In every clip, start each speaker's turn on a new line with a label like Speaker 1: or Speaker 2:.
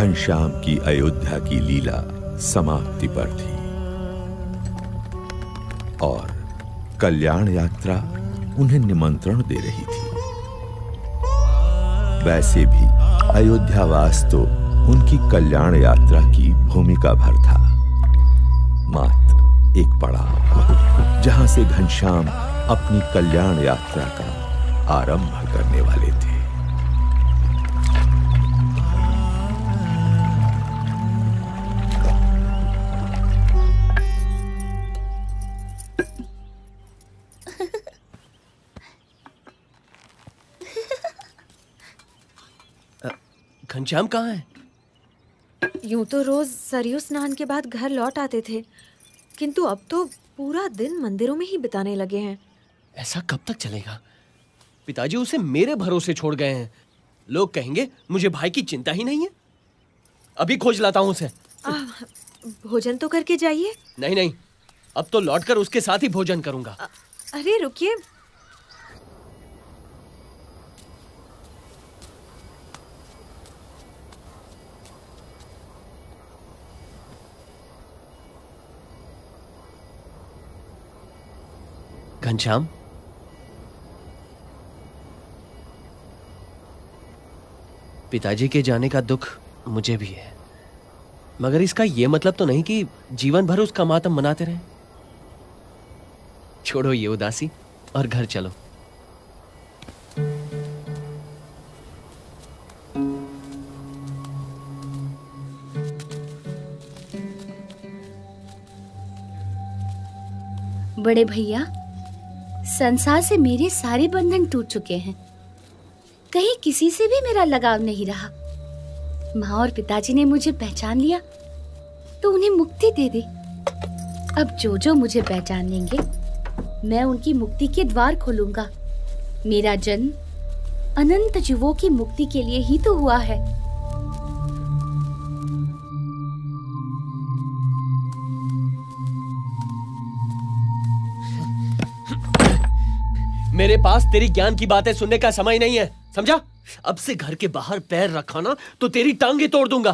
Speaker 1: घनश्याम की अयोध्या की लीला समाप्ति पर थी और कल्याण यात्रा उन्हें निमंत्रण दे रही थी। वैसे भी अयोध्यावास तो उनकी कल्याण यात्रा की भूमिका भर था, मात्र एक पड़ाव जहां से घनश्याम अपनी कल्याण यात्रा का आरंभ करने वाले थे।
Speaker 2: घनश्याम कहाँ है?
Speaker 3: यूं तो रोज सरयू स्नान के बाद घर लौट आते थे, किंतु अब तो पूरा दिन मंदिरों में ही बिताने लगे हैं।
Speaker 2: ऐसा कब तक चलेगा? पिताजी उसे मेरे भरोसे छोड़ गए हैं। लोग कहेंगे मुझे भाई की चिंता ही नहीं है। अभी खोज लाता हूँ उसे।
Speaker 3: भोजन तो करके जाइए।
Speaker 2: नहीं नहीं, अब तो लौटकर उसके साथ ही भोजन करूंगा।
Speaker 3: अरे रुकिए,
Speaker 2: घनश्याम, पिताजी के जाने का दुख मुझे भी है, मगर इसका यह मतलब तो नहीं कि जीवन भर उसका मातम मनाते रहें। छोड़ो ये उदासी और घर चलो।
Speaker 4: बड़े भैया, संसार से मेरे सारे बंधन टूट चुके हैं। कहीं किसी से भी मेरा लगाव नहीं रहा। माँ और पिताजी ने मुझे पहचान लिया तो उन्हें मुक्ति दे दी। अब जो जो मुझे पहचान लेंगे, मैं उनकी मुक्ति के द्वार खोलूंगा। मेरा जन्म अनंत जीवों की मुक्ति के लिए ही तो हुआ है।
Speaker 2: मेरे पास तेरी ज्ञान की बातें सुनने का समय नहीं है, समझा? अब से घर के बाहर पैर रखा ना तो तेरी टांगे तोड़ दूंगा।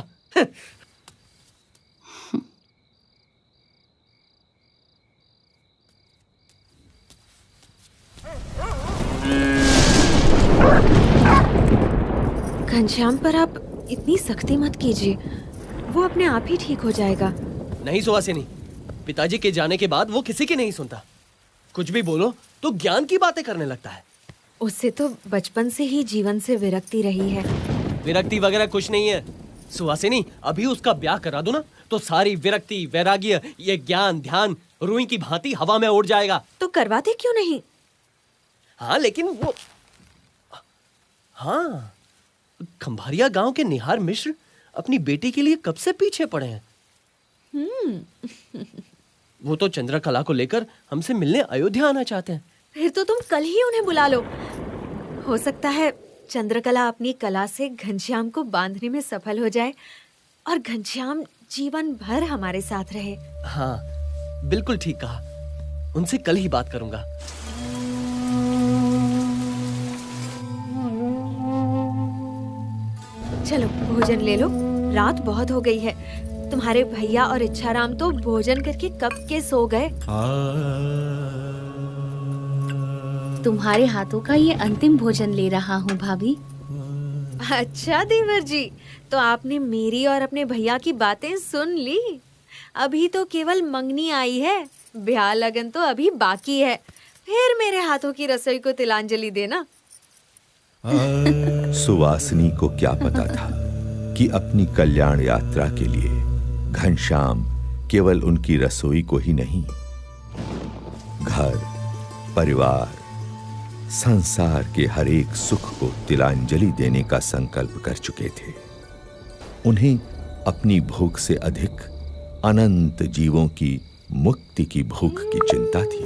Speaker 3: घनश्याम पर आप इतनी सख्ती मत कीजिए, वो अपने आप ही ठीक हो जाएगा।
Speaker 2: नहीं सुहासिनी, पिताजी के जाने के बाद वो किसी की नहीं सुनता। कुछ भी बोलो तो ज्ञान की बातें करने लगता है।
Speaker 3: उससे तो बचपन से ही जीवन से विरक्ति रही है।
Speaker 2: विरक्ति वगैरह कुछ नहीं है सुहासिनी। अभी उसका ब्याह करा दो ना तो सारी विरक्ति, वैराग्य, ये ज्ञान ध्यान रुई की भांति हवा में उड़ जाएगा।
Speaker 3: तो करवाते क्यों नहीं?
Speaker 2: हाँ लेकिन वो, हाँ, खंभारिया गांव के निहार मिश्र अपनी बेटी के लिए कब से पीछे पड़े हैं। वो तो चंद्रकला को लेकर हमसे मिलने अयोध्या आना चाहते हैं।
Speaker 3: फिर तो तुम कल ही उन्हें बुला लो। हो सकता है चंद्रकला अपनी कला से घनश्याम को बांधने में सफल हो जाए और घनश्याम जीवन भर हमारे साथ रहे।
Speaker 2: हाँ, बिल्कुल ठीक कहा। उनसे कल ही बात करूंगा।
Speaker 3: चलो भोजन ले लो, रात बहुत हो गई है। तुम्हारे भैया और इच्छाराम तो भोजन करके कब के सो गए।
Speaker 4: तुम्हारे हाथों का ये अंतिम भोजन ले रहा हूँ भाभी।
Speaker 3: अच्छा देवर जी, तो आपने मेरी और अपने भैया की बातें सुन ली। अभी तो केवल मंगनी आई है, ब्याह लगन तो अभी बाकी है। फिर मेरे हाथों की रसोई को तिलांजलि देना।
Speaker 1: सुवासिनी को क्या पता था कि अपनी कल्याण यात्रा के लिए घनश्याम केवल उनकी रसोई को ही नहीं, घर, परिवार, संसार के हर एक सुख को तिलांजलि देने का संकल्प कर चुके थे। उन्हें अपनी भूख से अधिक अनंत जीवों की मुक्ति की भूख की चिंता थी।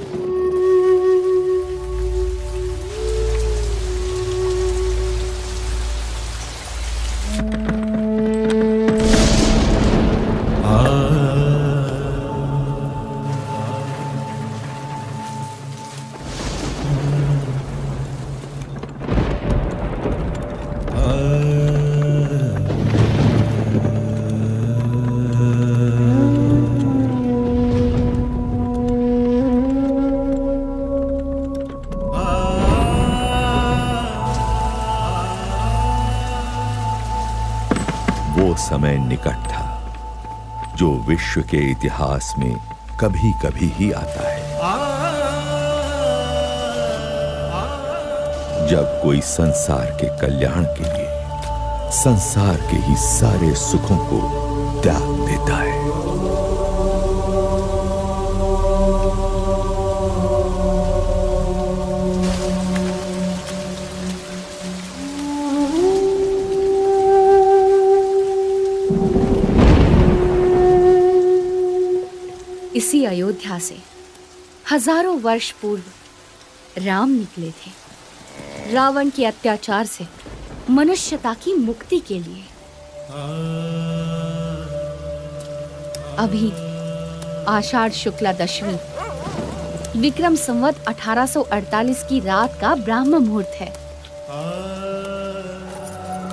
Speaker 1: संकट था जो विश्व के इतिहास में कभी कभी ही आता है। जब कोई संसार के कल्याण के लिए संसार के ही सारे सुखों को त्याग देता है।
Speaker 4: इसी अयोध्या से हजारों वर्ष पूर्व राम निकले थे रावण के अत्याचार से मनुष्यता की मुक्ति के लिए। अभी आषाढ़ शुक्ला दशमी विक्रम संवत 1848 की रात का ब्राह्म मुहूर्त है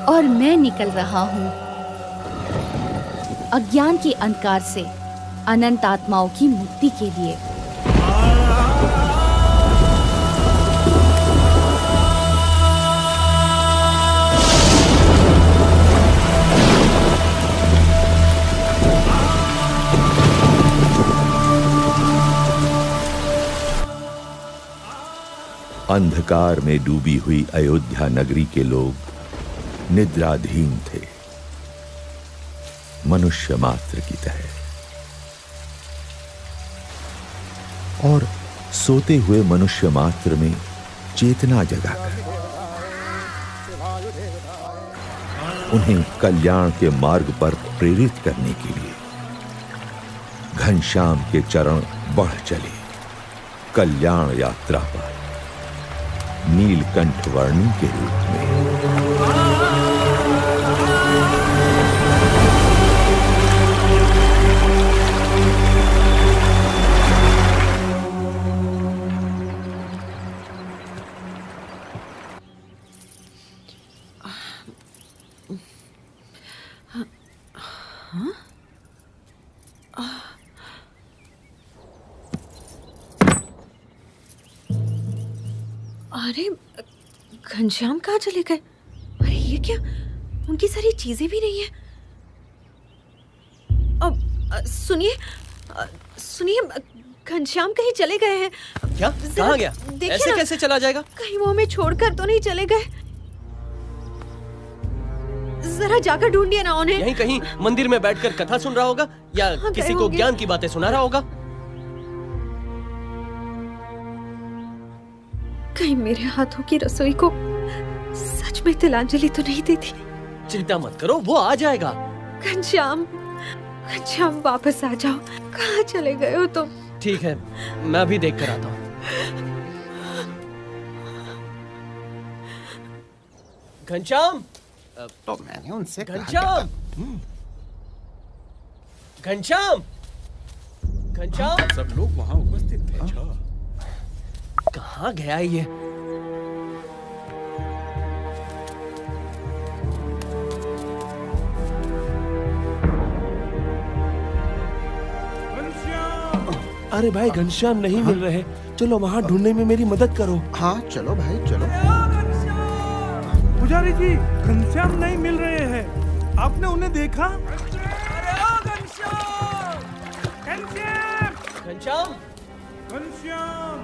Speaker 4: और मैं निकल रहा हूँ अज्ञान के अंधकार से अनंत आत्माओं की मुक्ति के लिए।
Speaker 1: अंधकार में डूबी हुई अयोध्या नगरी के लोग निद्राधीन थे, मनुष्य मात्र की तरह। और सोते हुए मनुष्य मात्र में चेतना जगाकर उन्हें कल्याण के मार्ग पर प्रेरित करने के लिए घनश्याम के चरण बढ़ चले कल्याण यात्रा पर नीलकंठ वर्णी के रूप में।
Speaker 3: अरे घनश्याम कहाँ चले गए? अरे ये क्या, उनकी सारी चीजें भी नहीं है। अब सुनिए घनश्याम कहीं चले गए हैं
Speaker 2: क्या? कहाँ गया? ऐसे कैसे चला जाएगा?
Speaker 3: कहीं वो हमें छोड़कर तो नहीं चले गए? जरा जाकर ढूंढिए ना उन्हें।
Speaker 2: यहीं कहीं मंदिर में बैठकर कथा सुन रहा होगा या किसी को ज्ञान की बातें सुना रहा होगा।
Speaker 3: कहीं मेरे हाथों की रसोई को सच में तिलांजलि तो नहीं देती?
Speaker 2: चिंता मत करो, वो आ जाएगा।
Speaker 3: घनश्याम वापस आ जाओ। कहाँ चले गए हो तुम?
Speaker 2: ठीक है, मैं अभी देख कर आता हूँ। घनश्याम,
Speaker 5: तो मैंने उनसे
Speaker 2: घनश्याम, घनश्याम, घनश्याम,
Speaker 5: सब लोग वहाँ उपस्थित थे।
Speaker 2: कहाँ गया ये?
Speaker 6: अरे भाई घनश्याम नहीं मिल रहे, चलो वहाँ ढूंढने में मेरी मदद करो।
Speaker 5: हाँ चलो भाई चलो।
Speaker 6: पुजारी जी, घनश्याम नहीं मिल रहे हैं, आपने उन्हें देखा?
Speaker 2: घनश्याम,
Speaker 6: घनश्याम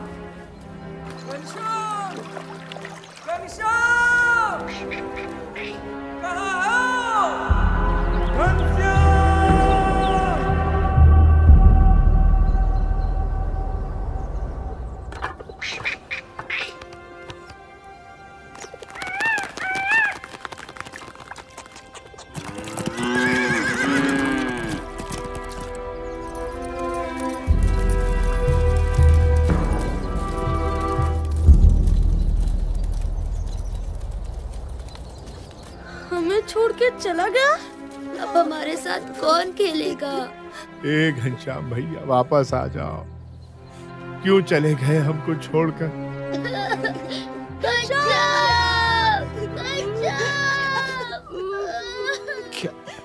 Speaker 4: हमें छोड़ के चला गया। अब हमारे साथ कौन खेलेगा?
Speaker 7: ए घनश्याम भैया वापस आ जाओ, क्यों चले गए हमको छोड़कर?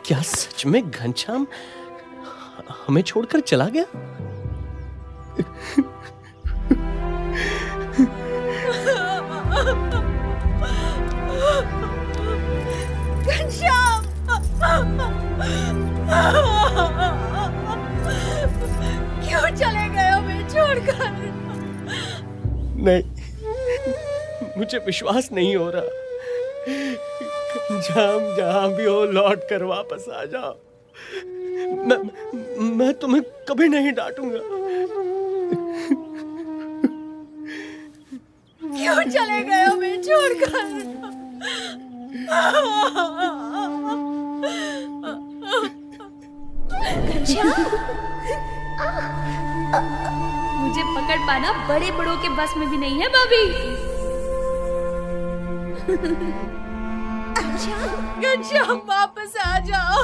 Speaker 2: क्या सच में घनश्याम हमें छोड़कर चला गया?
Speaker 3: घनश्याम क्यों चले गए हमें छोड़कर?
Speaker 2: नहीं, मुझे विश्वास नहीं हो रहा। जहां भी हो लौट कर वापस आ जाओ। मैं तुम्हें कभी नहीं डांटूंगा।
Speaker 3: क्यों चले गए हमें छोड़कर?
Speaker 4: मुझे पकड़ पाना बड़े बड़ों के बस में भी नहीं है भाभी।
Speaker 3: घनश्याम वापस आ जाओ।